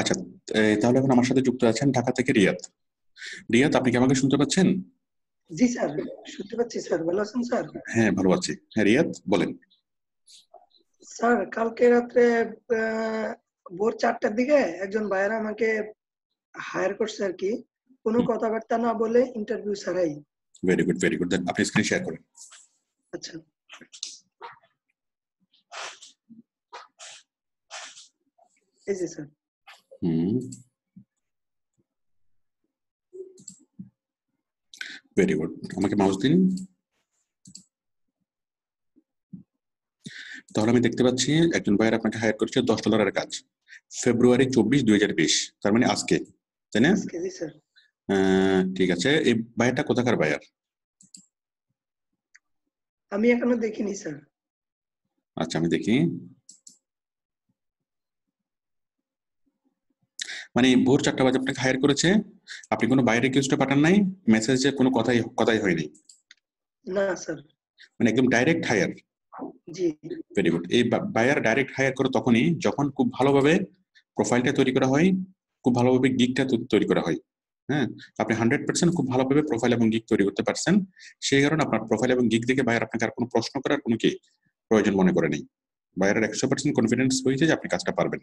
আচ্ছা, তাহলে এখন আমার সাথে যুক্ত আছেন ঢাকা থেকে রিয়াদ। রিয়াদ, আপনি কি আমাকে শুনতে পাচ্ছেন? জি স্যার, শুনতে পাচ্ছি স্যার। ভালো আছেন স্যার? হ্যাঁ, ভালো আছি। হ্যাঁ রিয়াদ, বলেন। স্যার, কালকে রাত্রে আহ, ভোর 4টার দিকে একজন ভাইয়ের আমাকে হায়ার করছে আর কি, কোনো কথাবার্তা না বলে, ইন্টারভিউ ছাড়াই। Very good, very good. Then আপনি স্ক্রিন শেয়ার করেন। আচ্ছা, এই যে স্যার। Hmm, very good. আমাকে মাউস দিন। তাহলে আমি দেখতে পাচ্ছি একজন ভাইয়ের আপনাকে হায়ার করছে $10 কাজ, ফেব্রুয়ারি 24, 2020, তার মানে আজকে, তাই না? আজকে, জি স্যার। ঠিক আছে। এই ভাইয়াটা কোথাকার ভাইয়ার? আমি এখনো দেখিনি স্যার। আচ্ছা, আমি দেখি। মানে ভোর 4টা বাজে আপনাকে হায়ার করেছে, আপনি কোনো বাইরে রিকোয়েস্ট পাঠান নাই, মেসেজে কোনো কথাই কথাই হয়নি, না স্যার। মানে একদম ডাইরেক্ট হায়ার। জি। Very good. এই বায়ার ডাইরেক্ট হায়ার করে তখনই যখন খুব ভালোভাবে প্রোফাইলটা তৈরি করা হয়, খুব ভালোভাবে গিগটা তৈরি করা হয়। হ্যাঁ, আপনি 100% খুব ভালোভাবে প্রোফাইল এবং গিগ তৈরি করতে পারছেন। সেই কারণে আপনার প্রোফাইল এবং গিগ দেখে বায়ার আপনাকে আর কোনো প্রশ্ন করার কোনো কি প্রয়োজন মনে করে নেই। বায়ারের 100% কনফিডেন্স হয়েছে যে আপনি কাজটা পারবেন।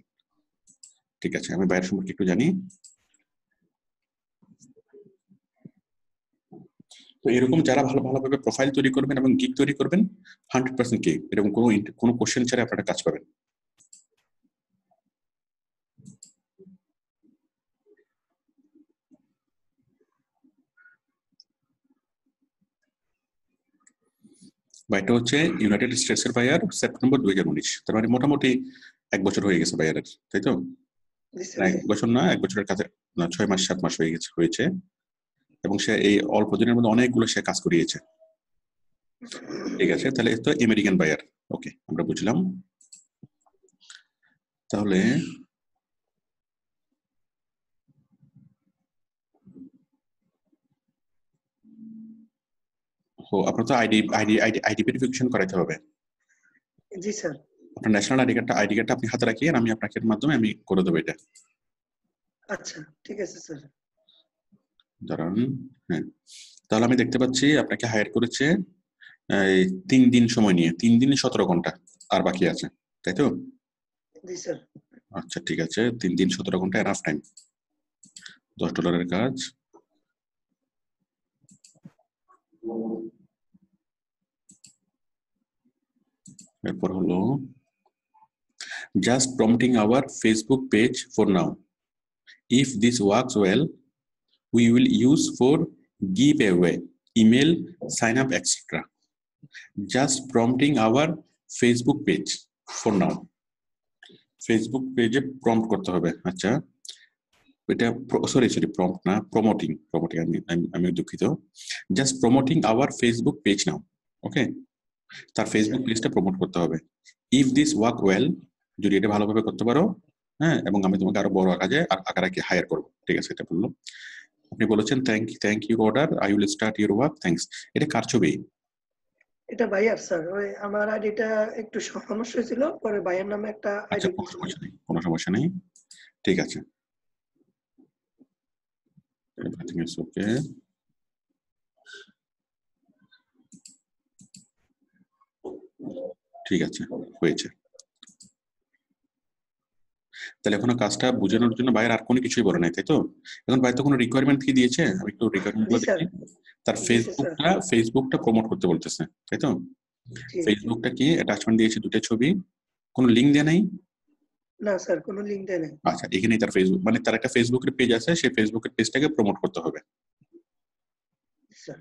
ঠিক আছে, আমি বায়ার সম্পর্কে একটু জানি। তো এরকম যারা ভালোভাবে প্রোফাইল তৈরি করবেন এবং গিগ তৈরি করবেন, 100% কি এরকম কোনো কোশ্চেন ছাড়া আপনারা কাজ পাবেন। বা এটা হচ্ছে ইউনাইটেড স্টেটসের বায়ার, সেপ্টেম্বর 2019, তার মানে মোটামুটি 1 বছর হয়ে গেছে বায়ারের, তাই তো? জি না, স্যার। 1 বছর না, 1 বছরের কাছে না, 6 মাস 7 মাস হয়েছে। এবং সে এই অল্প দিনের মধ্যে অনেকগুলো সে কাজ করিয়েছে। ঠিক আছে, তাহলে তো আমেরিকান বায়ার। ওকে, আমরা বুঝলাম। তাহলে আপনার তো আইডি ভেরিফিকেশন করাতে হবে। জি স্যার। আপনার ন্যাশনাল আইডি কার্ডটা আপনি হাতে রাখিয়ে আমি আপনাকে এর মাধ্যমে আমি করে দেবো এটা। আচ্ছা, ঠিক আছে স্যার। ধরুন, হ্যাঁ, তাহলে আমি দেখতে পাচ্ছি আপনাকে হায়ার করেছে এই 3 দিন সময় নিয়ে, 3 দিন 17 ঘন্টা আর বাকি আছে, তাই তো? জি স্যার। আচ্ছা, ঠিক আছে, 3 দিন 17 ঘন্টা এনাফ টাইম। $10 কাজ। এরপর হলো just prompting our Facebook page for now. If this works well, we will use for giveaway, email, sign up, etc. Just prompting our Facebook page for now. Facebook পেজে prompt করতে হবে। আচ্ছা, এটা sorry prompt না, promoting. আমি দুঃখিত। Just promoting our Facebook page now. Okay, তার আচ্ছা। ফেসবুক পেজটা প্রমোট করতে হবে। ইফ দিস ওয়ার্ক ওয়েল, যদি এটা ভালোভাবে করতে পারো, হ্যাঁ, এবং আমি তোমাকে আরো বড় কাজে আকারে হায়ার করবো। ঠিক আছে, এটা বললো। আপনি বলেছেন thank you order, I will start your work, thanks. এটা কার ছবি? এটা ভাইয়ার স্যার। ওই আমার আইডিটা একটু সমস্যা হয়েছিল, পরে ভাইয়ের নামে একটা আচ্ছা, আইডি কোনো খুলছি। সমস্যা নেই, কোনো সমস্যা নেই। ঠিক আছে, এভরিথিং ইজ ওকে। ঠিক আছে, হয়েছে। তাহলে এখনো কাজটা বোঝানোর জন্য বাইরে আর কোনো কিছুই বলে নাই, তাই তো? এখন বাইরে তো কোনো রিকোয়ারমেন্ট কি দিয়েছে? আমি একটু রিকোয়ারমেন্ট জি গুলো স্যার। দেখি। তার দিছে স্যার। ফেসবুকটা প্রমোট করতে বলতেছে, তাই তো? জি। ফেসবুকটা কি অ্যাটাচমেন্ট দিয়েছে 2টা ছবি, কোনো লিঙ্ক দেয়া নাই। না স্যার, কোনো লিঙ্ক দেয় নাই। আচ্ছা, এখানেই তার ফেসবুক, মানে তার একটা ফেসবুকের পেজ আছে, সেই ফেসবুকের পেজটাকে প্রমোট করতে হবে। Sir.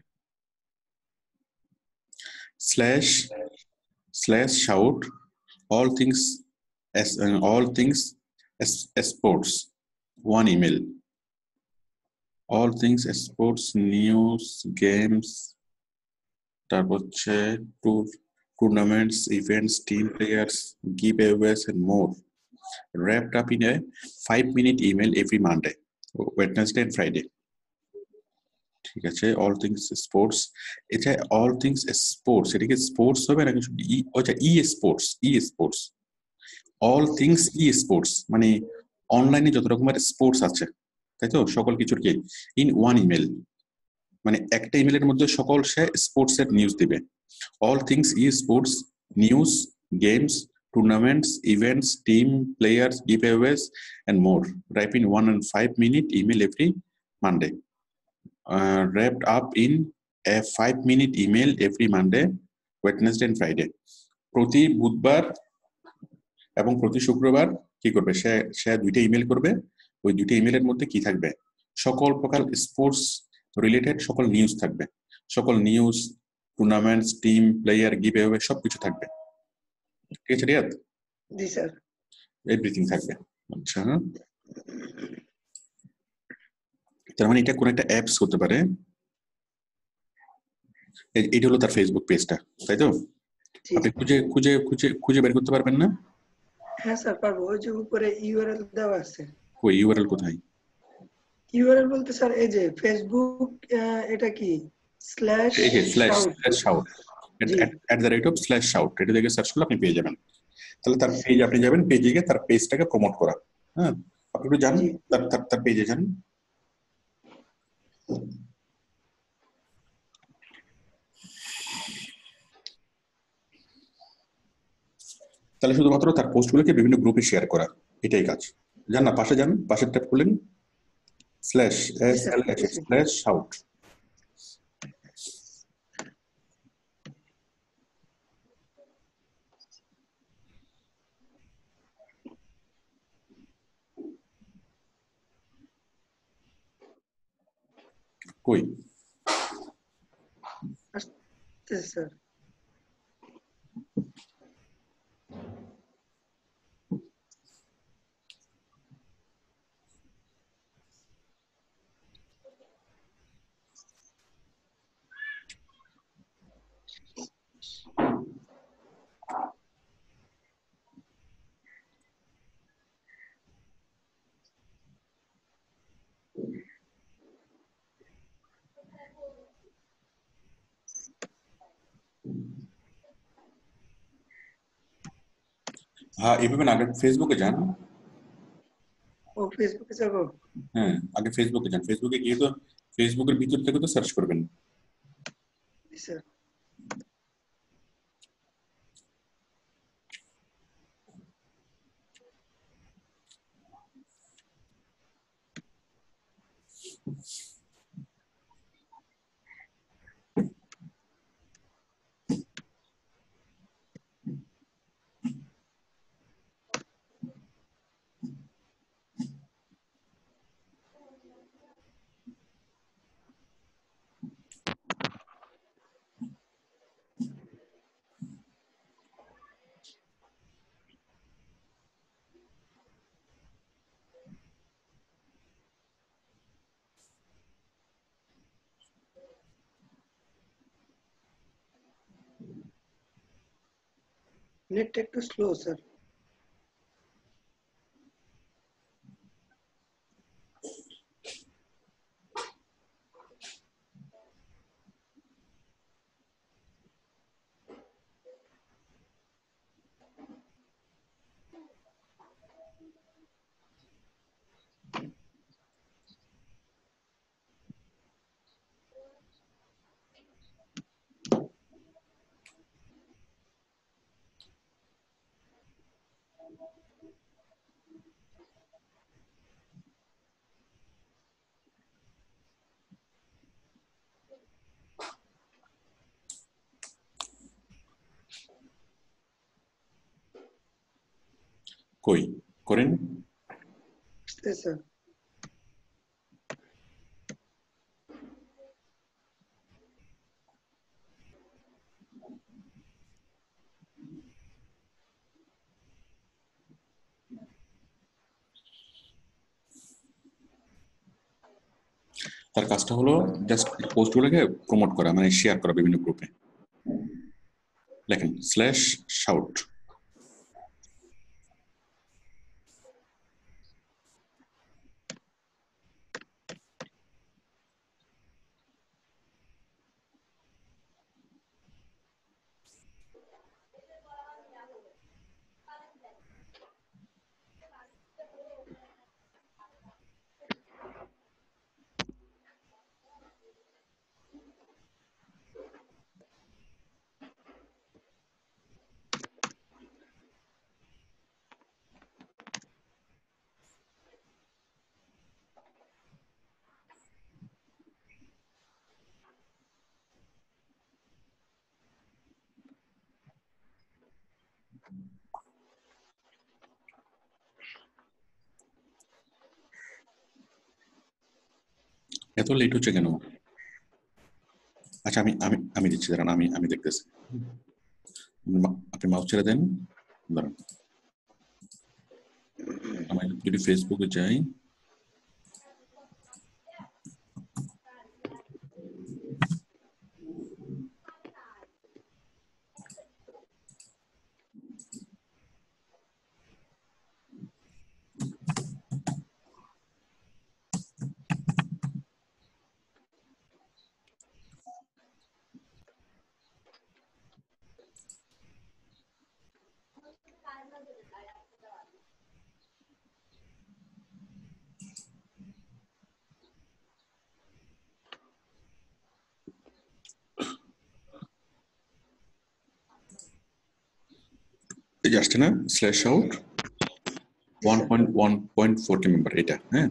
Slash slash shout all things sports, one email, all things sports, news, games, তারপর হচ্ছে tournaments, events, team players, giveaways and more, wrapped up in a 5-minute email every Monday, Wednesday and Friday. ঠিক আছে, all things sports। এটা all things sports, এটা কি sports হবে নাকি? আচ্ছা, ই স্পোর্টস, all things sports মানে অনলাইনে যত রকমের স্পোর্টস আছে, তাই তো, সকল কিছুর কি ইন ওয়ান ইমেল, মানে একটা ইমেলের মধ্যে সকল সে স্পোর্টস এর নিউজ দিবে। অল থিংস ই sports news, games, tournaments, events, team, players, giveaways, and more. Wrap in 1 and 5 minute email every Monday. Wrapped up in a 5 minute email every Monday, Wednesday, and Friday. প্রতি বুধবার এবং প্রতি শুক্রবার কি করবে, সে সে দুইটা ইমেল করবে। ওই দুইটা ইমেলের মধ্যে কি থাকবে, সকল প্রকার স্পোর্টস রিলেটেড সকল নিউজ থাকবে, সকল news, tournaments, team, player, give away সবকিছু থাকবে। ঠিক আছে রিয়াদ? জি স্যার। এভরিথিং থাকবে। আচ্ছা, তার মানে এটা কোন একটা অ্যাপস হতে পারে। এটা হলো তার ফেসবুক পেজটা, তাই তো? আপনি খুঁজে খুঁজে খুঁজে খুঁজে বের করতে পারবেন না? হ্যাঁ স্যার পারবো, ওই যে উপরে ইউআরএল দেওয়া আছে। ওই ইউআরএল কোথায়? ইউআরএল বলতে স্যার এই যে ফেসবুক, এটা কি স্ল্যাশ এই যে শাউট, /shout @shout, এটা দেখে সার্চ করলে আপনি পেয়ে যাবেন। তাহলে তার পেজ আপনি যাবেন, পেজে গিয়ে তার পেজটাকে প্রমোট করা। হ্যাঁ, আপনি একটু যান তার পেজে যান। তাহলে শুধুমাত্র তার পোস্টগুলোকে বিভিন্ন গ্রুপে শেয়ার করা, এটাই কাজ। যান না, পাশে যান, পাশের ট্যাব খুলেন, /shout। কই স্যার? হ্যাঁ, এভাবে না, আগে ফেসবুকে যান। ও ফেসবুকে যাবো? হ্যাঁ, আগে ফেসবুকে যান। ফেসবুকে গিয়ে তো ফেসবুকের ভিতর থেকে তো সার্চ করবেন। স্যার নেটটা একটু স্লো স্যার। কই করেন? স্যার তার কাজটা হলো জাস্ট পোস্টগুলোকে প্রমোট করা, মানে শেয়ার করা বিভিন্ন গ্রুপে। লেখেন /shout। এত লেট হচ্ছে কেন? আচ্ছা আমি আমি আমি দিচ্ছি, দাঁড়ান, আমি আমি দেখতেছি। আপনি মাউস ছেড়ে দেন, দাঁড়ান। আমি যদি ফেসবুকে যাই, এই যে আসছে না স্ল্যাশ আউট 1.1.40 মেম্বার, এটা। হ্যাঁ,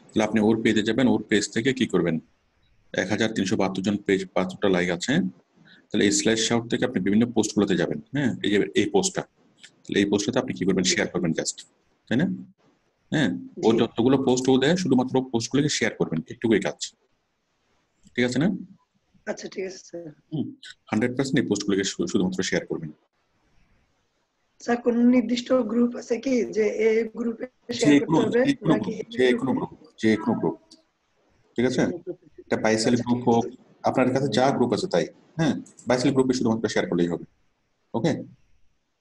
তাহলে আপনি ওর পেজে যাবেন, ওর পেজ থেকে কি করবেন, 1372 জন পেজ, 72টা লাইক আছে। তাহলে এই স্ল্যাশ আউট থেকে আপনি বিভিন্ন পোস্টগুলোতে যাবেন। হ্যাঁ, এই যে এই পোস্টটা, তাহলে এই পোস্টটাতে আপনি কি করবেন, শেয়ার করবেন জাস্ট, তাই না? হ্যাঁ, ও যতগুলো পোস্ট ও দেয় শুধুমাত্র পোস্টগুলোকে শেয়ার করবেন, এটুকুই কাজ। ঠিক আছে না? আচ্ছা ঠিক আছে স্যার। 100% এই পোস্টগুলোকে শুধুমাত্র শেয়ার করবেন। স্যার কোন নির্দিষ্ট গ্রুপ আছে কি যে এই গ্রুপে শেয়ার করতে হবে নাকি যে কোনো গ্রুপ, ঠিক আছে? এটা বাইসেল গ্রুপ হোক, আপনার কাছে যা গ্রুপ আছে তাই। হ্যাঁ, বাইসেল গ্রুপে শুধুমাত্র শেয়ার করলেই হবে। ওকে?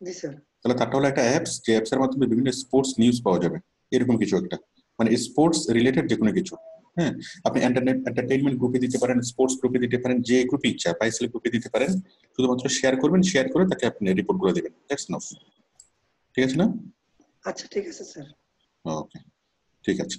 জি স্যার। তাহলে তারটা হলো একটা অ্যাপস, যে অ্যাপস এর মাধ্যমে বিভিন্ন স্পোর্টস নিউজ পাওয়া যাবে, এরকম কিছু একটা, মানে স্পোর্টস রিলেটেড যে কোনো কিছু। হ্যাঁ, আপনি এন্টারটেইনমেন্ট গ্রুপে দিতে পারেন, স্পোর্টস গ্রুপে দিতে পারেন, যে গ্রুপে ইচ্ছা বাইসেল গ্রুপে দিতে পারেন। শুধুমাত্র শেয়ার করবেন, শেয়ার করে তাকে আপনি রিপোর্ট করে দিবেন, দ্যাটস এনাফ। ঠিক আছে না? আচ্ছা ঠিক আছে স্যার। ওকে, ঠিক আছে।